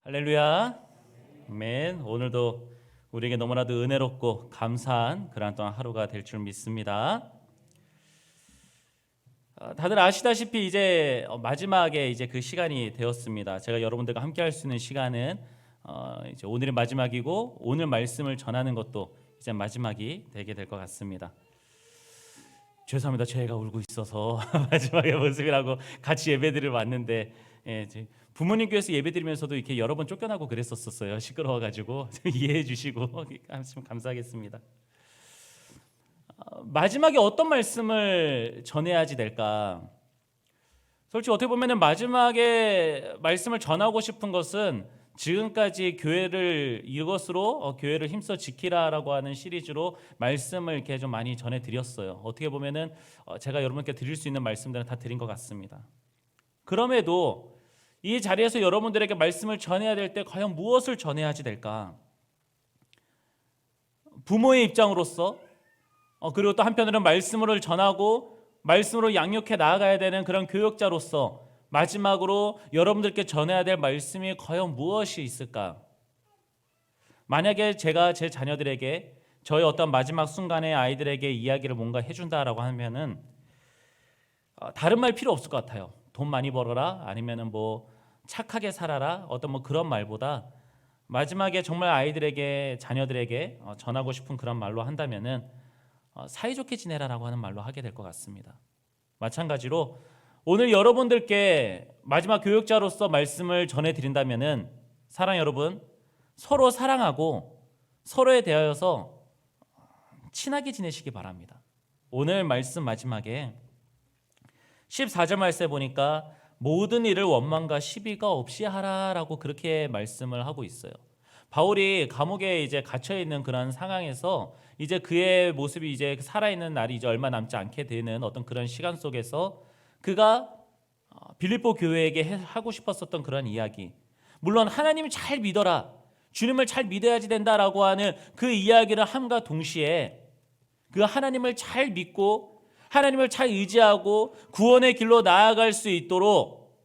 할렐루야. 아멘. 오늘도 우리에게 너무나도 은혜롭고 감사한 그러한 또한 하루가 될 줄 믿습니다. 다들 아시다시피 이제 마지막에 이제 그 시간이 되었습니다. 제가 여러분들과 함께 할 수 있는 시간은 이제 오늘이 마지막이고 오늘 말씀을 전하는 것도 이제 마지막이 되게 될 것 같습니다. 죄송합니다. 제가 울고 있어서 마지막의 모습이라고 같이 예배드리러 왔는데 부모님 교회에서 예배드리면서도 이렇게 여러 번 쫓겨나고 그랬었어요. 시끄러워가지고 이해해 주시고 감사하겠습니다. 마지막에 어떤 말씀을 전해야지 될까? 솔직히 어떻게 보면은 마지막에 말씀을 전하고 싶은 것은 지금까지 교회를 이것으로 교회를 힘써 지키라라고 하는 시리즈로 말씀을 이렇게 좀 많이 전해드렸어요. 어떻게 보면은 제가 여러분께 드릴 수 있는 말씀들은 다 드린 것 같습니다. 그럼에도 이 자리에서 여러분들에게 말씀을 전해야 될 때 과연 무엇을 전해야지 될까? 부모의 입장으로서 그리고 또 한편으로는 말씀을 전하고 말씀으로 양육해 나아가야 되는 그런 교육자로서 마지막으로 여러분들께 전해야 될 말씀이 과연 무엇이 있을까? 만약에 제가 제 자녀들에게 저의 어떤 마지막 순간에 아이들에게 이야기를 뭔가 해준다라고 하면은 다른 말 필요 없을 것 같아요. 돈 많이 벌어라 아니면은 뭐 착하게 살아라 어떤 뭐 그런 말보다 마지막에 정말 아이들에게 자녀들에게 전하고 싶은 그런 말로 한다면은 사이좋게 지내라라고 하는 말로 하게 될 것 같습니다. 마찬가지로 오늘 여러분들께 마지막 교육자로서 말씀을 전해드린다면은 사랑 여러분 서로 사랑하고 서로에 대하여서 친하게 지내시기 바랍니다. 오늘 말씀 마지막에 14절 말씀에 보니까 모든 일을 원망과 시비가 없이 하라라고 그렇게 말씀을 하고 있어요. 바울이 감옥에 이제 갇혀 있는 그런 상황에서 이제 그의 모습이 이제 살아있는 날이 이제 얼마 남지 않게 되는 어떤 그런 시간 속에서 그가 빌립보 교회에게 하고 싶었었던 그런 이야기, 물론 하나님을 잘 믿어라, 주님을 잘 믿어야지 된다라고 하는 그 이야기를 함과 동시에 그 하나님을 잘 믿고 하나님을 잘 의지하고 구원의 길로 나아갈 수 있도록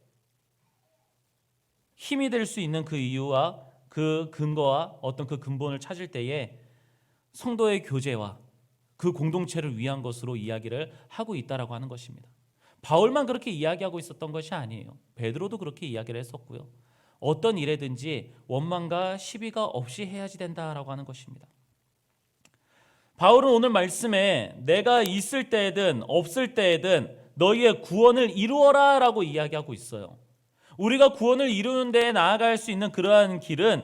힘이 될 수 있는 그 이유와 그 근거와 어떤 그 근본을 찾을 때에 성도의 교제와 그 공동체를 위한 것으로 이야기를 하고 있다라고 하는 것입니다. 바울만 그렇게 이야기하고 있었던 것이 아니에요. 베드로도 그렇게 이야기를 했었고요. 어떤 일에든지 원망과 시비가 없이 해야지 된다라고 하는 것입니다. 바울은 오늘 말씀에 내가 있을 때에든 없을 때에든 너희의 구원을 이루어라 라고 이야기하고 있어요. 우리가 구원을 이루는 데에 나아갈 수 있는 그러한 길은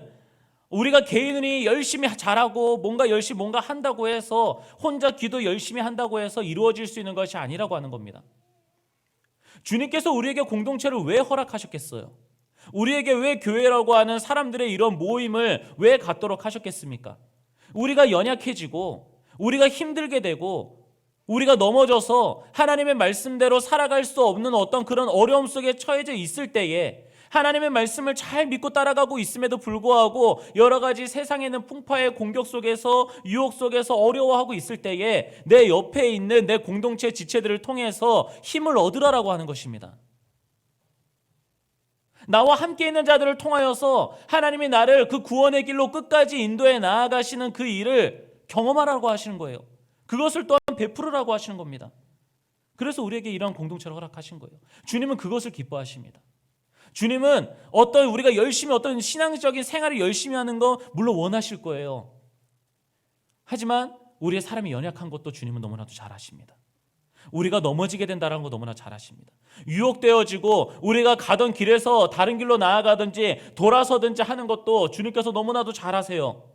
우리가 개인이 열심히 잘하고 열심히 뭔가 한다고 해서 혼자 기도 열심히 한다고 해서 이루어질 수 있는 것이 아니라고 하는 겁니다. 주님께서 우리에게 공동체를 왜 허락하셨겠어요? 우리에게 왜 교회라고 하는 사람들의 이런 모임을 왜 갖도록 하셨겠습니까? 우리가 연약해지고 우리가 힘들게 되고 우리가 넘어져서 하나님의 말씀대로 살아갈 수 없는 어떤 그런 어려움 속에 처해져 있을 때에 하나님의 말씀을 잘 믿고 따라가고 있음에도 불구하고 여러 가지 세상에 있는 풍파의 공격 속에서 유혹 속에서 어려워하고 있을 때에 내 옆에 있는 내 공동체 지체들을 통해서 힘을 얻으라라고 하는 것입니다. 나와 함께 있는 자들을 통하여서 하나님이 나를 그 구원의 길로 끝까지 인도해 나아가시는 그 일을 경험하라고 하시는 거예요. 그것을 또한 베풀으라고 하시는 겁니다. 그래서 우리에게 이런 공동체를 허락하신 거예요. 주님은 그것을 기뻐하십니다. 주님은 우리가 열심히 어떤 신앙적인 생활을 열심히 하는 거 물론 원하실 거예요. 하지만 우리의 사람이 연약한 것도 주님은 너무나도 잘 아십니다. 우리가 넘어지게 된다는 거 너무나 잘 아십니다. 유혹되어지고 우리가 가던 길에서 다른 길로 나아가든지 돌아서든지 하는 것도 주님께서 너무나도 잘 아세요.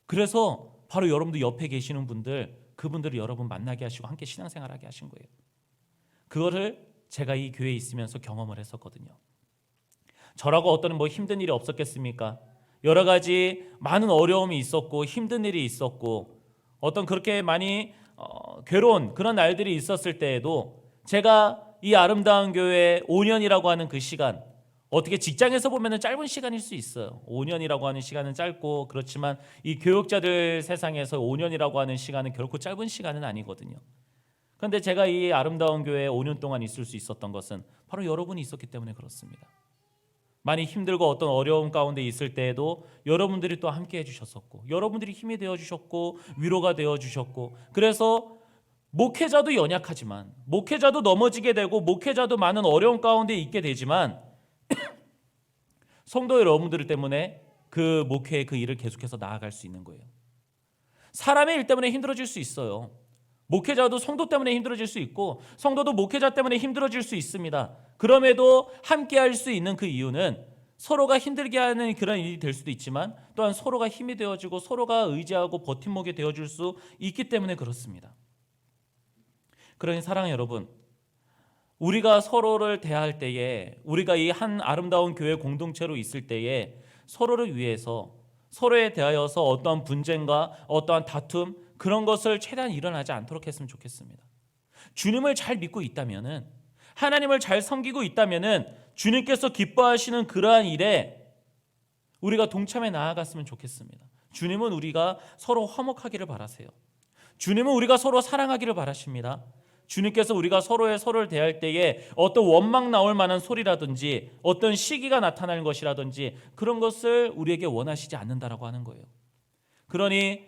그래서 바로 여러분들 옆에 계시는 분들, 그분들을 여러분 만나게 하시고 함께 신앙생활하게 하신 거예요. 그거를 제가 이 교회에 있으면서 경험을 했었거든요. 저라고 어떤 힘든 일이 없었겠습니까? 여러 가지 많은 어려움이 있었고 힘든 일이 있었고 어떤 그렇게 많이 괴로운 그런 날들이 있었을 때에도 제가 이 아름다운 교회 5년이라고 하는 그 시간, 어떻게 직장에서 보면 짧은 시간일 수 있어요. 5년이라고 하는 시간은 짧고 그렇지만 이 교육자들 세상에서 5년이라고 하는 시간은 결코 짧은 시간은 아니거든요. 그런데 제가 이 아름다운 교회에 5년 동안 있을 수 있었던 것은 바로 여러분이 있었기 때문에 그렇습니다. 많이 힘들고 어떤 어려움 가운데 있을 때에도 여러분들이 또 함께 해주셨었고, 여러분들이 힘이 되어주셨고 위로가 되어주셨고, 그래서 목회자도 연약하지만, 목회자도 넘어지게 되고, 목회자도 많은 어려움 가운데 있게 되지만, 성도 여러분들 때문에 그 목회의 그 일을 계속해서 나아갈 수 있는 거예요. 사람의 일 때문에 힘들어질 수 있어요. 목회자도 성도 때문에 힘들어질 수 있고, 성도도 목회자 때문에 힘들어질 수 있습니다. 그럼에도 함께 할 수 있는 그 이유는 서로가 힘들게 하는 그런 일이 될 수도 있지만, 또한 서로가 힘이 되어지고 서로가 의지하고 버팀목이 되어줄 수 있기 때문에 그렇습니다. 그러니 사랑하는 여러분, 우리가 서로를 대할 때에, 우리가 이 한 아름다운 교회 공동체로 있을 때에 서로를 위해서, 서로에 대하여서 어떠한 분쟁과 어떠한 다툼, 그런 것을 최대한 일어나지 않도록 했으면 좋겠습니다. 주님을 잘 믿고 있다면은, 하나님을 잘 섬기고 있다면은 주님께서 기뻐하시는 그러한 일에 우리가 동참해 나아갔으면 좋겠습니다. 주님은 우리가 서로 화목하기를 바라세요. 주님은 우리가 서로 사랑하기를 바라십니다. 주님께서 우리가 서로를 대할 때에 어떤 원망 나올 만한 소리라든지 어떤 시기가 나타나는 것이라든지 그런 것을 우리에게 원하시지 않는다라고 하는 거예요. 그러니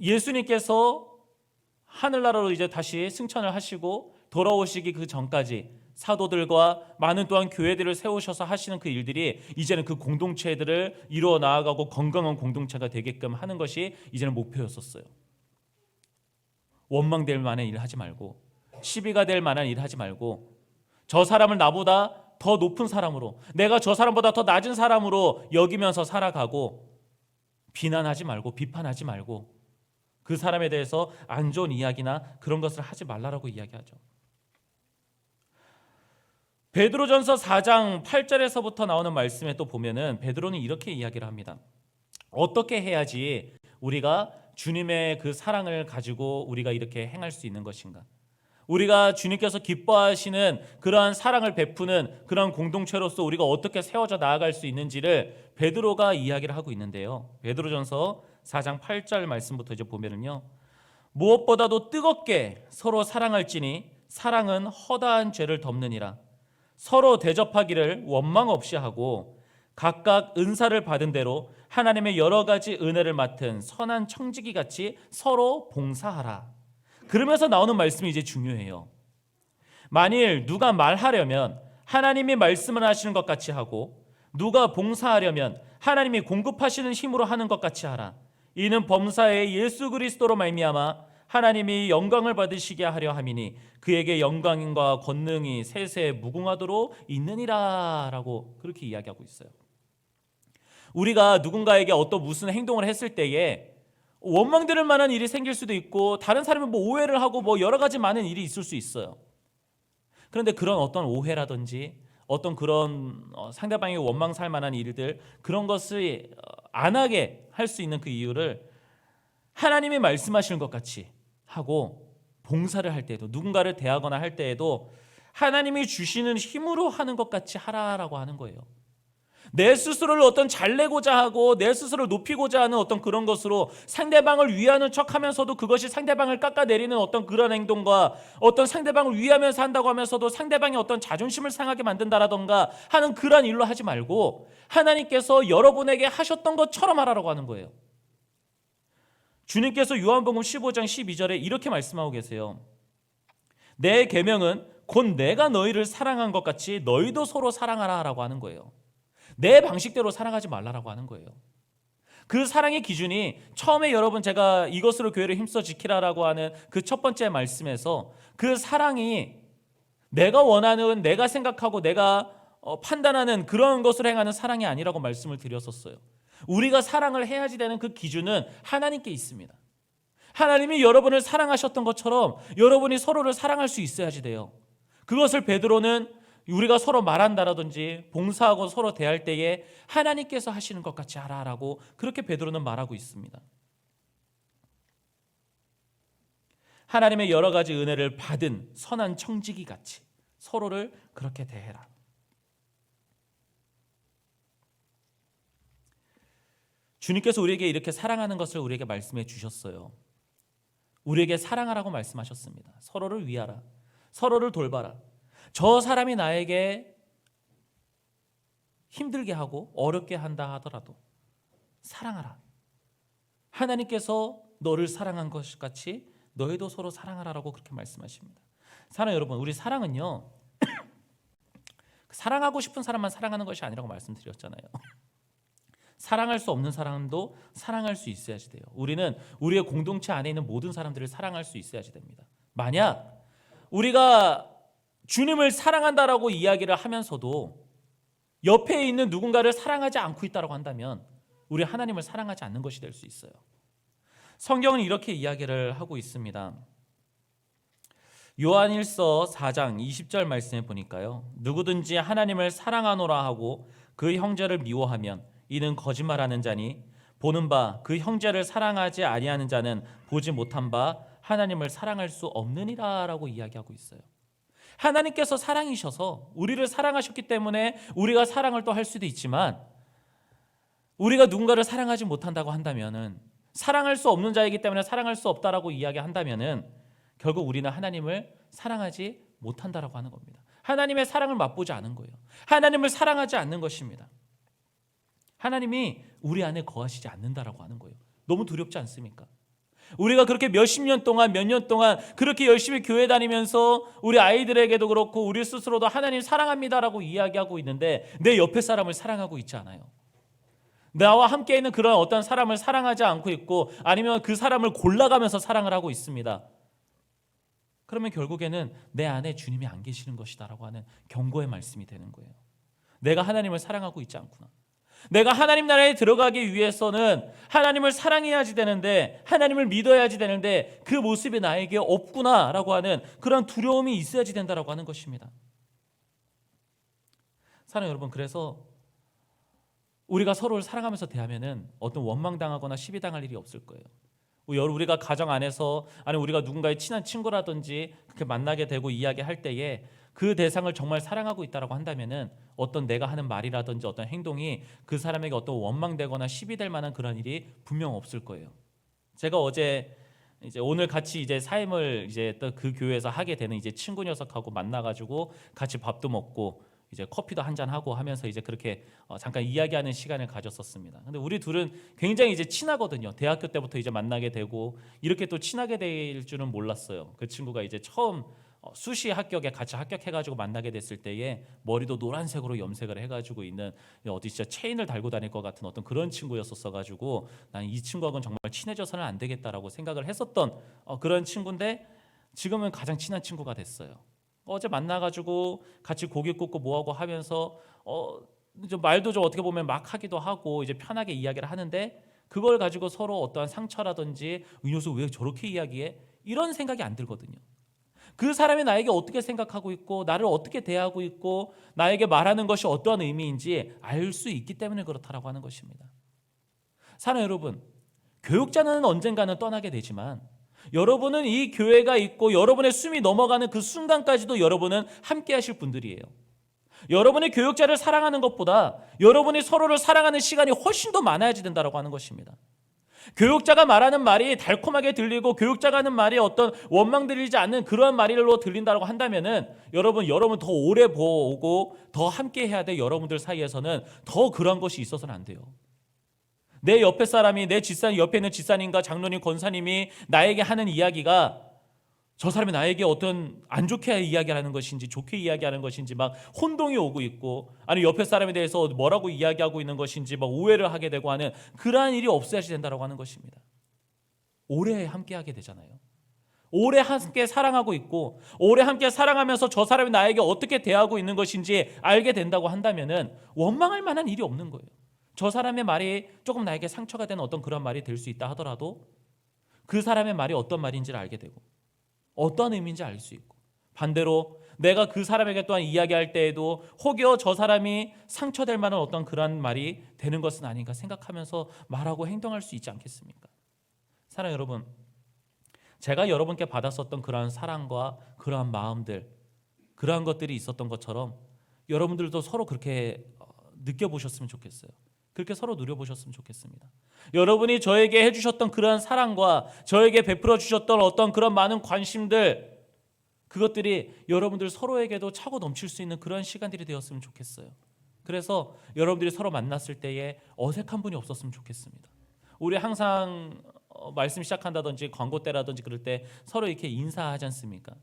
예수님께서 하늘나라로 이제 다시 승천을 하시고 돌아오시기 그 전까지 사도들과 많은 또한 교회들을 세우셔서 하시는 그 일들이 이제는 그 공동체들을 이루어 나아가고 건강한 공동체가 되게끔 하는 것이 이제는 목표였었어요. 원망될 만한 일 하지 말고, 시비가 될 만한 일 하지 말고, 저 사람을 나보다 더 높은 사람으로, 내가 저 사람보다 더 낮은 사람으로 여기면서 살아가고, 비난하지 말고 비판하지 말고, 그 사람에 대해서 안 좋은 이야기나 그런 것을 하지 말라라고 이야기하죠. 베드로전서 4장 8절에서부터 나오는 말씀에 또 보면은 베드로는 이렇게 이야기를 합니다. 어떻게 해야지 우리가 주님의 그 사랑을 가지고 우리가 이렇게 행할 수 있는 것인가? 우리가 주님께서 기뻐하시는 그러한 사랑을 베푸는 그러한 공동체로서 우리가 어떻게 세워져 나아갈 수 있는지를 베드로가 이야기를 하고 있는데요. 베드로전서 4장 8절 말씀부터 이제 보면은요. 무엇보다도 뜨겁게 서로 사랑할지니 사랑은 허다한 죄를 덮느니라. 서로 대접하기를 원망 없이 하고 각각 은사를 받은 대로 하나님의 여러 가지 은혜를 맡은 선한 청지기 같이 서로 봉사하라. 그러면서 나오는 말씀이 이제 중요해요. 만일 누가 말하려면 하나님이 말씀을 하시는 것 같이 하고, 누가 봉사하려면 하나님이 공급하시는 힘으로 하는 것 같이 하라. 이는 범사에 예수 그리스도로 말미암아 하나님이 영광을 받으시게 하려 함이니 그에게 영광과 권능이 세세 무궁하도록 있느니라 라고 그렇게 이야기하고 있어요. 우리가 누군가에게 어떤 무슨 행동을 했을 때에 원망들을 만한 일이 생길 수도 있고, 다른 사람이 뭐 오해를 하고 뭐 여러 가지 많은 일이 있을 수 있어요. 그런데 그런 어떤 오해라든지 어떤 그런 상대방이 원망 살 만한 일들, 그런 것을 안 하게 할 수 있는 그 이유를 하나님이 말씀하시는 것 같이 하고, 봉사를 할 때에도, 누군가를 대하거나 할 때에도 하나님이 주시는 힘으로 하는 것 같이 하라라고 하는 거예요. 내 스스로를 어떤 잘 내고자 하고 내 스스로를 높이고자 하는 어떤 그런 것으로 상대방을 위하는 척하면서도 그것이 상대방을 깎아내리는 어떤 그런 행동과, 어떤 상대방을 위하면서 한다고 하면서도 상대방의 어떤 자존심을 상하게 만든다라던가 하는 그런 일로 하지 말고, 하나님께서 여러분에게 하셨던 것처럼 하라고 하는 거예요. 주님께서 요한복음 15장 12절에 이렇게 말씀하고 계세요. 내 계명은 곧 내가 너희를 사랑한 것 같이 너희도 서로 사랑하라라고 하는 거예요. 내 방식대로 사랑하지 말라라고 하는 거예요. 그 사랑의 기준이 처음에 여러분 제가 이것으로 교회를 힘써 지키라라고 하는 그 첫 번째 말씀에서 그 사랑이 내가 원하는, 내가 생각하고 내가 판단하는 그런 것을 행하는 사랑이 아니라고 말씀을 드렸었어요. 우리가 사랑을 해야지 되는 그 기준은 하나님께 있습니다. 하나님이 여러분을 사랑하셨던 것처럼 여러분이 서로를 사랑할 수 있어야지 돼요. 그것을 베드로는 우리가 서로 말한다라든지 봉사하고 서로 대할 때에 하나님께서 하시는 것 같이 하라라고 그렇게 베드로는 말하고 있습니다. 하나님의 여러 가지 은혜를 받은 선한 청지기 같이 서로를 그렇게 대해라. 주님께서 우리에게 이렇게 사랑하는 것을 우리에게 말씀해 주셨어요. 우리에게 사랑하라고 말씀하셨습니다. 서로를 위하라. 서로를 돌봐라. 저 사람이 나에게 힘들게 하고 어렵게 한다 하더라도 사랑하라. 하나님께서 너를 사랑한 것 같이 너희도 서로 사랑하라라고 그렇게 말씀하십니다. 사랑 여러분, 우리 사랑은요 사랑하고 싶은 사람만 사랑하는 것이 아니라고 말씀드렸잖아요. 사랑할 수 없는 사람도 사랑할 수 있어야지 돼요. 우리는 우리의 공동체 안에 있는 모든 사람들을 사랑할 수 있어야지 됩니다. 만약 우리가 주님을 사랑한다라고 이야기를 하면서도 옆에 있는 누군가를 사랑하지 않고 있다고 한다면 우리 하나님을 사랑하지 않는 것이 될 수 있어요. 성경은 이렇게 이야기를 하고 있습니다. 요한일서 4장 20절 말씀에 보니까요, 누구든지 하나님을 사랑하노라 하고 그 형제를 미워하면 이는 거짓말하는 자니 보는 바 그 형제를 사랑하지 아니하는 자는 보지 못한 바 하나님을 사랑할 수 없느니라 라고 이야기하고 있어요. 하나님께서 사랑이셔서 우리를 사랑하셨기 때문에 우리가 사랑을 또 할 수도 있지만, 우리가 누군가를 사랑하지 못한다고 한다면은, 사랑할 수 없는 자이기 때문에 사랑할 수 없다라고 이야기한다면은 결국 우리는 하나님을 사랑하지 못한다라고 하는 겁니다. 하나님의 사랑을 맛보지 않은 거예요. 하나님을 사랑하지 않는 것입니다. 하나님이 우리 안에 거하시지 않는다라고 하는 거예요. 너무 두렵지 않습니까? 우리가 그렇게 몇십 년 동안 몇 년 동안 그렇게 열심히 교회 다니면서 우리 아이들에게도 그렇고 우리 스스로도 하나님 사랑합니다라고 이야기하고 있는데 내 옆에 사람을 사랑하고 있지 않아요. 나와 함께 있는 그런 어떤 사람을 사랑하지 않고 있고, 아니면 그 사람을 골라가면서 사랑을 하고 있습니다. 그러면 결국에는 내 안에 주님이 안 계시는 것이다라고 하는 경고의 말씀이 되는 거예요. 내가 하나님을 사랑하고 있지 않구나. 내가 하나님 나라에 들어가기 위해서는 하나님을 사랑해야지 되는데, 하나님을 믿어야지 되는데 그 모습이 나에게 없구나라고 하는 그런 두려움이 있어야지 된다라고 하는 것입니다. 사랑하는 여러분, 그래서 우리가 서로를 사랑하면서 대하면은 어떤 원망당하거나 시비당할 일이 없을 거예요. 우리가 가정 안에서, 아니 우리가 누군가의 친한 친구라든지 그렇게 만나게 되고 이야기할 때에 그 대상을 정말 사랑하고 있다라고 한다면은 어떤 내가 하는 말이라든지 어떤 행동이 그 사람에게 어떤 원망되거나 시비될 만한 그런 일이 분명 없을 거예요. 제가 어제 이제 오늘 같이 이제 사임을 이제 또 그 교회에서 하게 되는 이제 친구 녀석하고 만나가지고 같이 밥도 먹고 이제 커피도 한잔 하고 하면서 이제 그렇게 잠깐 이야기하는 시간을 가졌었습니다. 근데 우리 둘은 굉장히 이제 친하거든요. 대학교 때부터 이제 만나게 되고 이렇게 또 친하게 될 줄은 몰랐어요. 그 친구가 이제 처음 수시 합격에 같이 합격해가지고 만나게 됐을 때에 머리도 노란색으로 염색을 해가지고 있는, 어디 진짜 체인을 달고 다닐 것 같은 어떤 그런 친구였었어가지고 나는 이 친구하고는 정말 친해져서는 안 되겠다라고 생각을 했었던 그런 친구인데, 지금은 가장 친한 친구가 됐어요. 어제 만나가지고 같이 고기 굽고 뭐하고 하면서 좀 말도 좀 어떻게 보면 막 하기도 하고 이제 편하게 이야기를 하는데, 그걸 가지고 서로 어떠한 상처라든지 이 녀석 왜 저렇게 이야기해? 이런 생각이 안 들거든요. 그 사람이 나에게 어떻게 생각하고 있고 나를 어떻게 대하고 있고 나에게 말하는 것이 어떠한 의미인지 알 수 있기 때문에 그렇다라고 하는 것입니다. 사랑하는 여러분, 교육자는 언젠가는 떠나게 되지만 여러분은 이 교회가 있고 여러분의 숨이 넘어가는 그 순간까지도 여러분은 함께 하실 분들이에요. 여러분이 교육자를 사랑하는 것보다 여러분이 서로를 사랑하는 시간이 훨씬 더 많아야지 된다고 하는 것입니다. 교육자가 말하는 말이 달콤하게 들리고 교육자가 하는 말이 어떤 원망 들리지 않는 그러한 말로 들린다고 한다면은 여러분 더 오래 보고 더 함께 해야 돼. 여러분들 사이에서는 더 그런 것이 있어서는 안 돼요. 내 옆에 사람이, 내 집사님, 옆에 있는 집사님과 장로님, 권사님이 나에게 하는 이야기가 저 사람이 나에게 어떤 안 좋게 이야기하는 것인지 좋게 이야기하는 것인지 막 혼동이 오고 있고, 아니 옆에 사람에 대해서 뭐라고 이야기하고 있는 것인지 막 오해를 하게 되고 하는 그러한 일이 없어야지 된다고 하는 것입니다. 오래 함께 하게 되잖아요. 오래 함께 사랑하고 있고 오래 함께 사랑하면서 저 사람이 나에게 어떻게 대하고 있는 것인지 알게 된다고 한다면은 원망할 만한 일이 없는 거예요. 저 사람의 말이 조금 나에게 상처가 되는 어떤 그런 말이 될 수 있다 하더라도 그 사람의 말이 어떤 말인지를 알게 되고 어떤 의미인지 알 수 있고, 반대로 내가 그 사람에게 또한 이야기할 때에도 혹여 저 사람이 상처될 만한 어떤 그런 말이 되는 것은 아닌가 생각하면서 말하고 행동할 수 있지 않겠습니까? 사랑 여러분, 제가 여러분께 받았었던 그러한 사랑과 그러한 마음들, 그러한 것들이 있었던 것처럼 여러분들도 서로 그렇게 느껴보셨으면 좋겠어요. 그렇게 서로 누려보셨으면 좋겠습니다. 여러분이 저에게 해주셨던 그러한 사랑과 저에게 베풀어 주셨던 어떤 그런 많은 관심들, 그것들이 여러분들 서로에게도 차고 넘칠 수 있는 그런 시간들이 되었으면 좋겠어요. 그래서 여러분들이 서로 만났을 때에 어색한 분이 없었으면 좋겠습니다. 우리 항상 말씀 시작한다든지 광고 때라든지 그럴 때 서로 이렇게 인사하지 않습니까?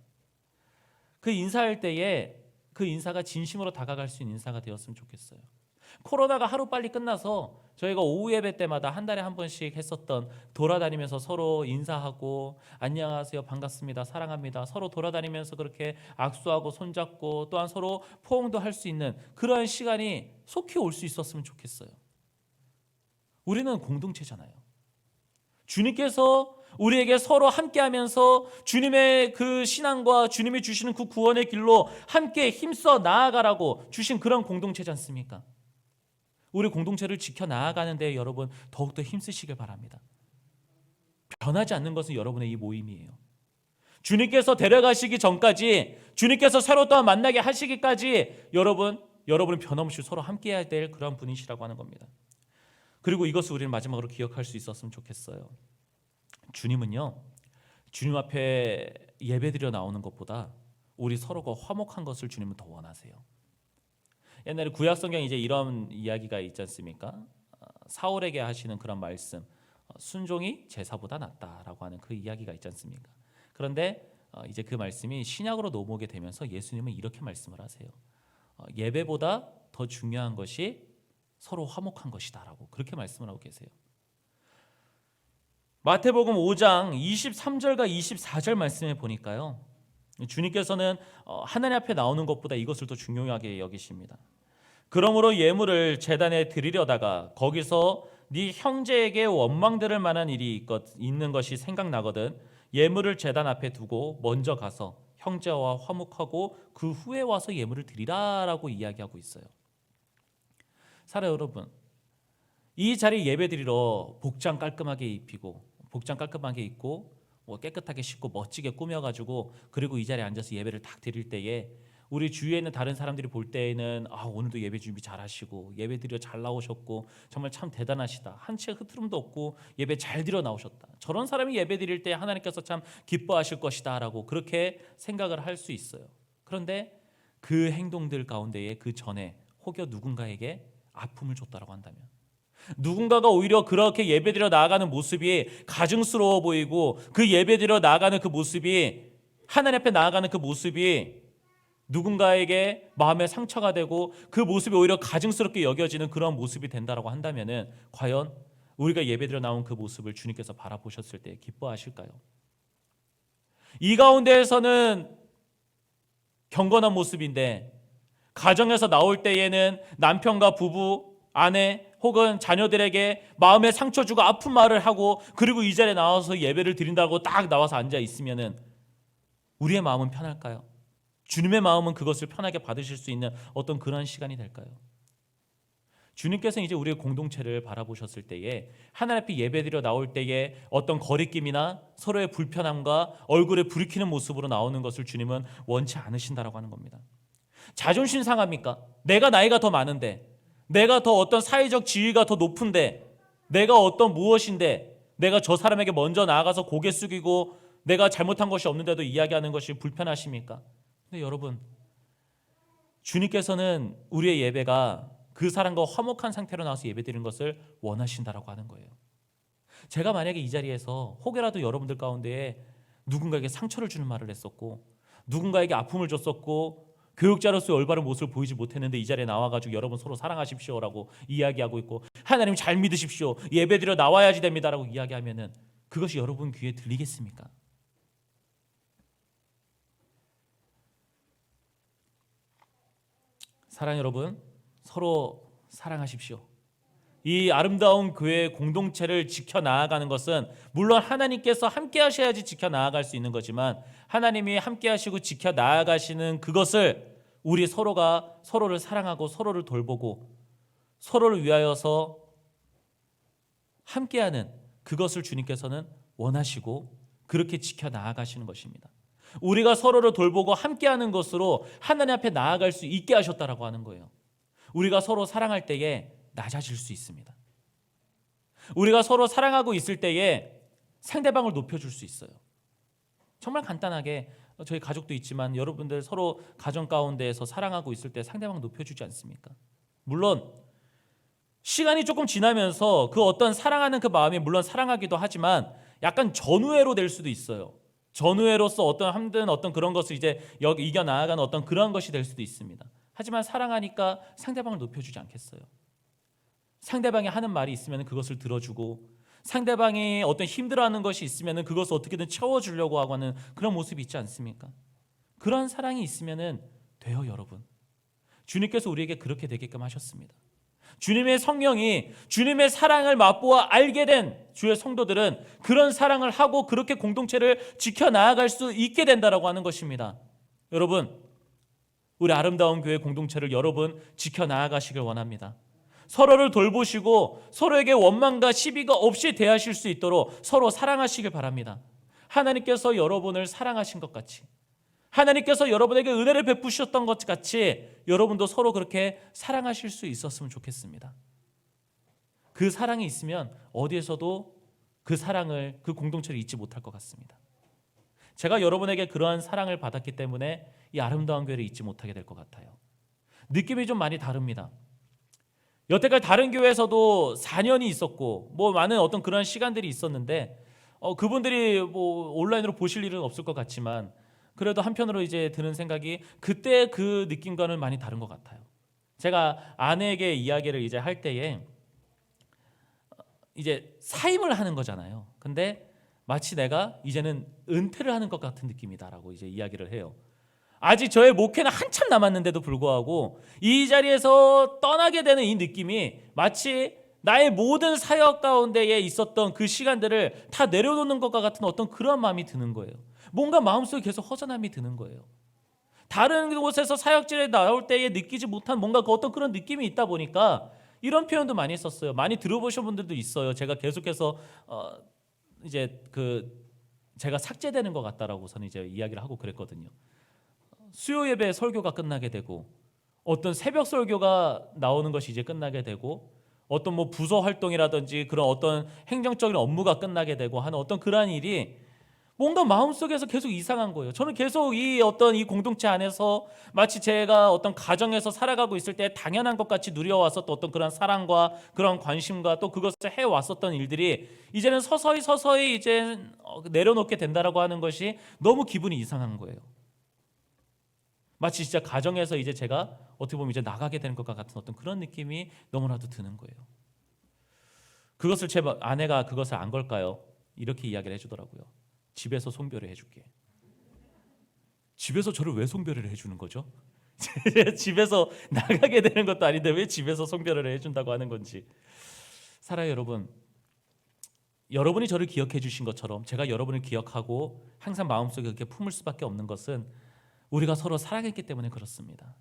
그 인사할 때에 그 인사가 진심으로 다가갈 수 있는 인사가 되었으면 좋겠어요. 코로나가 하루빨리 끝나서 저희가 오후 예배 때마다 한 달에 한 번씩 했었던 돌아다니면서 서로 인사하고 안녕하세요, 반갑습니다, 사랑합니다, 서로 돌아다니면서 그렇게 악수하고 손잡고 또한 서로 포옹도 할 수 있는 그러한 시간이 속히 올 수 있었으면 좋겠어요. 우리는 공동체잖아요. 주님께서 우리에게 서로 함께하면서 주님의 그 신앙과 주님이 주시는 그 구원의 길로 함께 힘써 나아가라고 주신 그런 공동체지 않습니까? 우리 공동체를 지켜 나아가는데 여러분 더욱더 힘쓰시길 바랍니다. 변하지 않는 것은 여러분의 이 모임이에요. 주님께서 데려가시기 전까지, 주님께서 새로 또 만나게 하시기까지 여러분은 변함없이 서로 함께해야 될 그런 분이시라고 하는 겁니다. 그리고 이것을 우리는 마지막으로 기억할 수 있었으면 좋겠어요. 주님은요, 주님 앞에 예배드려 나오는 것보다 우리 서로가 화목한 것을 주님은 더 원하세요. 옛날에 구약 성경에 이제 이런 이야기가 있지 않습니까? 사울에게 하시는 그런 말씀, 순종이 제사보다 낫다라고 하는 그 이야기가 있지 않습니까? 그런데 이제 그 말씀이 신약으로 넘어오게 되면서 예수님은 이렇게 말씀을 하세요. 예배보다 더 중요한 것이 서로 화목한 것이다라고 그렇게 말씀을 하고 계세요. 마태복음 5장 23절과 24절 말씀에 보니까요, 주님께서는 하나님 앞에 나오는 것보다 이것을 더 중요하게 여기십니다. 그러므로 예물을 제단에 드리려다가 거기서 네 형제에게 원망들을 만한 일이 있는 것이 생각나거든 예물을 제단 앞에 두고 먼저 가서 형제와 화목하고 그 후에 와서 예물을 드리라라고 이야기하고 있어요. 사랑 여러분, 이 자리에 예배드리러 복장 깔끔하게 입고 깨끗하게 씻고 멋지게 꾸며가지고 그리고 이 자리에 앉아서 예배를 딱 드릴 때에 우리 주위에 있는 다른 사람들이 볼 때에는 오늘도 예배 준비 잘하시고 예배 드려 잘 나오셨고 정말 참 대단하시다, 한 채 흐트름도 없고 예배 잘 드려 나오셨다, 저런 사람이 예배 드릴 때 하나님께서 참 기뻐하실 것이다 라고 그렇게 생각을 할 수 있어요. 그런데 그 행동들 가운데에 그 전에 혹여 누군가에게 아픔을 줬다라고 한다면, 누군가가 오히려 그렇게 예배드려 나아가는 모습이 가증스러워 보이고 그 예배드려 나아가는 그 모습이, 하나님 앞에 나아가는 그 모습이 누군가에게 마음에 상처가 되고 그 모습이 오히려 가증스럽게 여겨지는 그런 모습이 된다라고 한다면은 과연 우리가 예배드려 나온 그 모습을 주님께서 바라보셨을 때 기뻐하실까요? 이 가운데에서는 경건한 모습인데 가정에서 나올 때에는 남편과 부부, 아내 혹은 자녀들에게 마음에 상처 주고 아픈 말을 하고 그리고 이 자리에 나와서 예배를 드린다고 딱 나와서 앉아 있으면은 우리의 마음은 편할까요? 주님의 마음은 그것을 편하게 받으실 수 있는 어떤 그런 시간이 될까요? 주님께서 이제 우리의 공동체를 바라보셨을 때에 하나님 앞에 예배드려 나올 때에 어떤 거리낌이나 서로의 불편함과 얼굴에 불이 켜는 모습으로 나오는 것을 주님은 원치 않으신다라고 하는 겁니다. 자존심 상합니까? 내가 나이가 더 많은데, 내가 더 어떤 사회적 지위가 더 높은데, 내가 어떤 무엇인데 내가 저 사람에게 먼저 나아가서 고개 숙이고 내가 잘못한 것이 없는데도 이야기하는 것이 불편하십니까? 근데 여러분, 주님께서는 우리의 예배가 그 사람과 화목한 상태로 나와서 예배드리는 것을 원하신다라고 하는 거예요. 제가 만약에 이 자리에서 혹여라도 여러분들 가운데에 누군가에게 상처를 주는 말을 했었고 누군가에게 아픔을 줬었고 교육자로서의 올바른 모습을 보이지 못했는데 이 자리에 나와가지고 여러분 서로 사랑하십시오라고 이야기하고 있고 하나님 잘 믿으십시오, 예배드려 나와야지 됩니다라고 이야기하면은 그것이 여러분 귀에 들리겠습니까? 사랑 여러분, 서로 사랑하십시오. 이 아름다운 교회의 공동체를 지켜나가는 것은 물론 하나님께서 함께 하셔야지 지켜나갈 수 있는 거지만 하나님이 함께 하시고 지켜나가시는 그것을 우리 서로가 서로를 사랑하고 서로를 돌보고 서로를 위하여서 함께하는 그것을 주님께서는 원하시고 그렇게 지켜나가시는 것입니다. 우리가 서로를 돌보고 함께하는 것으로 하나님 앞에 나아갈 수 있게 하셨다라고 하는 거예요. 우리가 서로 사랑할 때에 낮아질 수 있습니다. 우리가 서로 사랑하고 있을 때에 상대방을 높여줄 수 있어요. 정말 간단하게 저희 가족도 있지만 여러분들 서로 가정 가운데에서 사랑하고 있을 때 상대방 높여주지 않습니까? 물론 시간이 조금 지나면서 그 어떤 사랑하는 그 마음이 물론 사랑하기도 하지만 약간 전우애로 될 수도 있어요. 전우애로서 어떤 힘든 어떤 그런 것을 이제 이겨 나아가는 어떤 그런 것이 될 수도 있습니다. 하지만 사랑하니까 상대방을 높여주지 않겠어요. 상대방이 하는 말이 있으면 그것을 들어주고, 상대방이 어떤 힘들어하는 것이 있으면 그것을 어떻게든 채워주려고 하고 하는 그런 모습이 있지 않습니까? 그런 사랑이 있으면 돼요, 여러분. 주님께서 우리에게 그렇게 되게끔 하셨습니다. 주님의 성령이 주님의 사랑을 맛보아 알게 된 주의 성도들은 그런 사랑을 하고 그렇게 공동체를 지켜나아갈 수 있게 된다라고 하는 것입니다. 여러분, 우리 아름다운 교회 공동체를 여러분 지켜나아가시길 원합니다. 서로를 돌보시고 서로에게 원망과 시비가 없이 대하실 수 있도록 서로 사랑하시길 바랍니다. 하나님께서 여러분을 사랑하신 것 같이, 하나님께서 여러분에게 은혜를 베푸셨던 것 같이 여러분도 서로 그렇게 사랑하실 수 있었으면 좋겠습니다. 그 사랑이 있으면 어디에서도 그 사랑을, 그 공동체를 잊지 못할 것 같습니다. 제가 여러분에게 그러한 사랑을 받았기 때문에 이 아름다운 교회를 잊지 못하게 될 것 같아요. 느낌이 좀 많이 다릅니다. 여태까지 다른 교회에서도 4년이 있었고 많은 어떤 그런 시간들이 있었는데 그분들이 온라인으로 보실 일은 없을 것 같지만 그래도 한편으로 이제 드는 생각이 그때 그 느낌과는 많이 다른 것 같아요. 제가 아내에게 이야기를 이제 할 때에 이제 사임을 하는 거잖아요. 근데 마치 내가 이제는 은퇴를 하는 것 같은 느낌이다라고 이제 이야기를 해요. 아직 저의 목회는 한참 남았는데도 불구하고 이 자리에서 떠나게 되는 이 느낌이 마치 나의 모든 사역 가운데에 있었던 그 시간들을 다 내려놓는 것과 같은 어떤 그런 마음이 드는 거예요. 뭔가 마음속에 계속 허전함이 드는 거예요. 다른 곳에서 사역질에 나올 때에 느끼지 못한 뭔가 어떤 그런 느낌이 있다 보니까 이런 표현도 많이 썼어요. 많이 들어보신 분들도 있어요. 제가 계속해서 이제 제가 삭제되는 것 같다라고 저는 이제 이야기를 하고 그랬거든요. 수요 예배 설교가 끝나게 되고 어떤 새벽 설교가 나오는 것이 이제 끝나게 되고 어떤 부서 활동이라든지 그런 어떤 행정적인 업무가 끝나게 되고 하는 어떤 그러한 일이 뭔가 마음속에서 계속 이상한 거예요. 저는 계속 이 공동체 안에서 마치 제가 어떤 가정에서 살아가고 있을 때 당연한 것 같이 누려왔었던 어떤 그런 사랑과 그런 관심과 또 그것을 해왔었던 일들이 이제는 서서히 이제 내려놓게 된다라고 하는 것이 너무 기분이 이상한 거예요. 마치 진짜 가정에서 이제 제가 어떻게 보면 이제 나가게 되는 것과 같은 어떤 그런 느낌이 너무나도 드는 거예요. 그것을 제 아내가 그것을 안 걸까요? 이렇게 이야기를 해주더라고요. 집에서 송별을 해줄게. 집에서 저를 왜 송별을 해주는 거죠? 집에서 나가게 되는 것도 아닌데 왜 집에서 송별을 해준다고 하는 건지. 사랑해요 여러분, 여러분이 저를 기억해 주신 것처럼 제가 여러분을 기억하고 항상 마음속에 그렇게 품을 수밖에 없는 것은 우리가 서로 사랑했기 때문에 그렇습니다.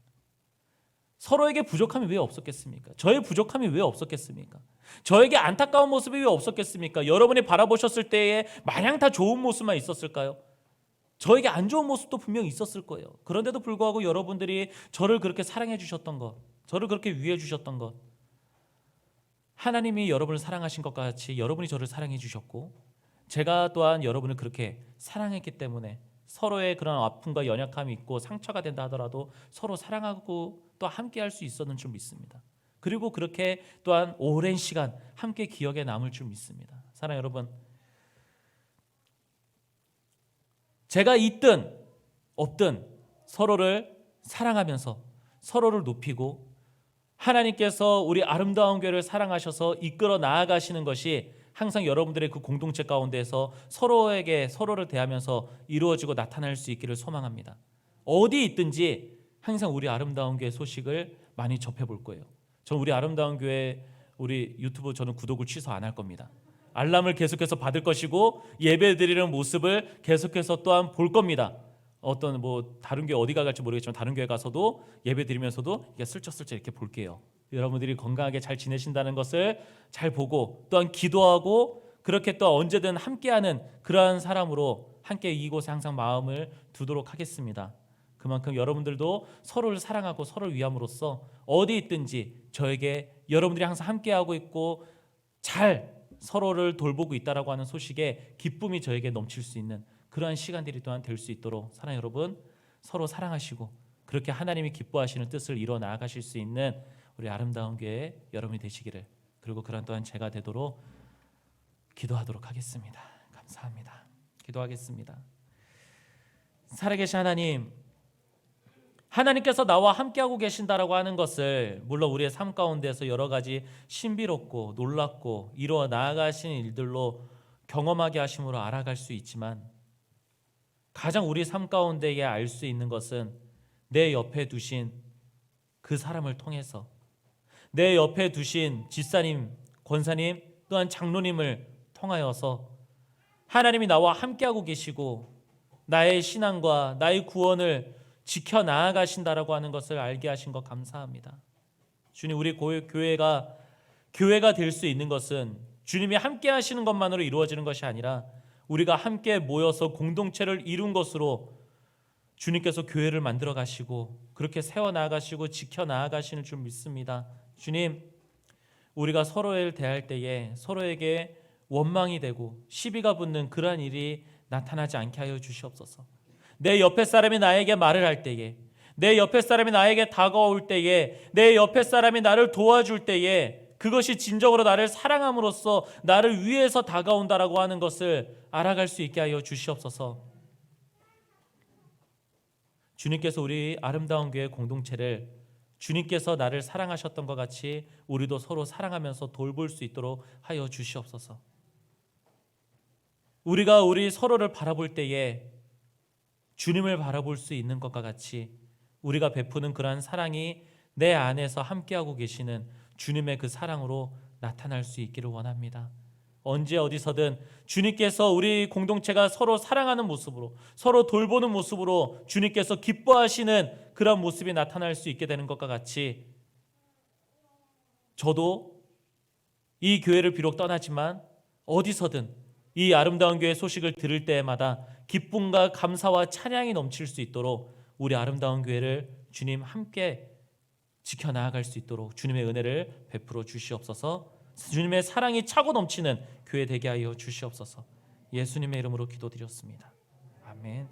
서로에게 부족함이 왜 없었겠습니까? 저의 부족함이 왜 없었겠습니까? 저에게 안타까운 모습이 왜 없었겠습니까? 여러분이 바라보셨을 때에 마냥 다 좋은 모습만 있었을까요? 저에게 안 좋은 모습도 분명히 있었을 거예요. 그런데도 불구하고 여러분들이 저를 그렇게 사랑해 주셨던 것, 저를 그렇게 위해 주셨던 것, 하나님이 여러분을 사랑하신 것과 같이 여러분이 저를 사랑해 주셨고 제가 또한 여러분을 그렇게 사랑했기 때문에 서로의 그런 아픔과 연약함이 있고 상처가 된다 하더라도 서로 사랑하고 또 함께 할 수 있었는 줄 믿습니다. 그리고 그렇게 또한 오랜 시간 함께 기억에 남을 줄 믿습니다. 사랑 여러분, 제가 있든 없든 서로를 사랑하면서 서로를 높이고 하나님께서 우리 아름다운 교회를 사랑하셔서 이끌어 나아가시는 것이 항상 여러분들의 그 공동체 가운데서 서로를 대하면서 이루어지고 나타날 수 있기를 소망합니다. 어디 있든지 항상 우리 아름다운 교회 소식을 많이 접해볼 거예요. 저는 우리 아름다운 교회 우리 유튜브 저는 구독을 취소 안 할 겁니다. 알람을 계속해서 받을 것이고 예배드리는 모습을 계속해서 또한 볼 겁니다. 어떤 다른 교회 어디 갈지 모르겠지만 다른 교회 가서도 예배드리면서도 이게 슬쩍슬쩍 이렇게 볼게요. 여러분들이 건강하게 잘 지내신다는 것을 잘 보고 또한 기도하고 그렇게 또 언제든 함께하는 그러한 사람으로 함께 이곳에 항상 마음을 두도록 하겠습니다. 그만큼 여러분들도 서로를 사랑하고 서로를 위함으로써 어디 있든지 저에게 여러분들이 항상 함께하고 있고 잘 서로를 돌보고 있다라고 하는 소식에 기쁨이 저에게 넘칠 수 있는 그러한 시간들이 또한 될 수 있도록 사랑하는 여러분 서로 사랑하시고 그렇게 하나님이 기뻐하시는 뜻을 이뤄 나가실 수 있는 우리 아름다운 교회 여러분이 되시기를, 그리고 그런 또한 제가 되도록 기도하도록 하겠습니다. 감사합니다. 기도하겠습니다. 살아계신 하나님, 하나님께서 나와 함께하고 계신다라고 하는 것을 물론 우리의 삶 가운데서 여러 가지 신비롭고 놀랍고 이루어 나아가신 일들로 경험하게 하심으로 알아갈 수 있지만, 가장 우리 삶 가운데에 알 수 있는 것은 내 옆에 두신 그 사람을 통해서, 내 옆에 두신 집사님, 권사님 또한 장로님을 통하여서 하나님이 나와 함께하고 계시고 나의 신앙과 나의 구원을 지켜나가신다라고 하는 것을 알게 하신 것 감사합니다. 주님, 우리 교회가 될 수 있는 것은 주님이 함께 하시는 것만으로 이루어지는 것이 아니라 우리가 함께 모여서 공동체를 이룬 것으로 주님께서 교회를 만들어 가시고 그렇게 세워나가시고 지켜나가시는 줄 믿습니다. 주님, 우리가 서로를 대할 때에 서로에게 원망이 되고 시비가 붙는 그러한 일이 나타나지 않게 하여 주시옵소서. 내 옆에 사람이 나에게 말을 할 때에, 내 옆에 사람이 나에게 다가올 때에, 내 옆에 사람이 나를 도와줄 때에 그것이 진정으로 나를 사랑함으로써 나를 위해서 다가온다라고 하는 것을 알아갈 수 있게 하여 주시옵소서. 주님께서 우리 아름다운 교회 공동체를 주님께서 나를 사랑하셨던 것 같이 우리도 서로 사랑하면서 돌볼 수 있도록 하여 주시옵소서. 우리가 우리 서로를 바라볼 때에 주님을 바라볼 수 있는 것과 같이 우리가 베푸는 그러한 사랑이 내 안에서 함께하고 계시는 주님의 그 사랑으로 나타날 수 있기를 원합니다. 언제 어디서든 주님께서 우리 공동체가 서로 사랑하는 모습으로, 서로 돌보는 모습으로 주님께서 기뻐하시는 그런 모습이 나타날 수 있게 되는 것과 같이, 저도 이 교회를 비록 떠나지만 어디서든 이 아름다운 교회 소식을 들을 때마다 기쁨과 감사와 찬양이 넘칠 수 있도록 우리 아름다운 교회를 주님 함께 지켜나갈 수 있도록 주님의 은혜를 베풀어 주시옵소서. 주님의 사랑이 차고 넘치는 교회 되게 하여 주시옵소서. 예수님의 이름으로 기도드렸습니다. 아멘.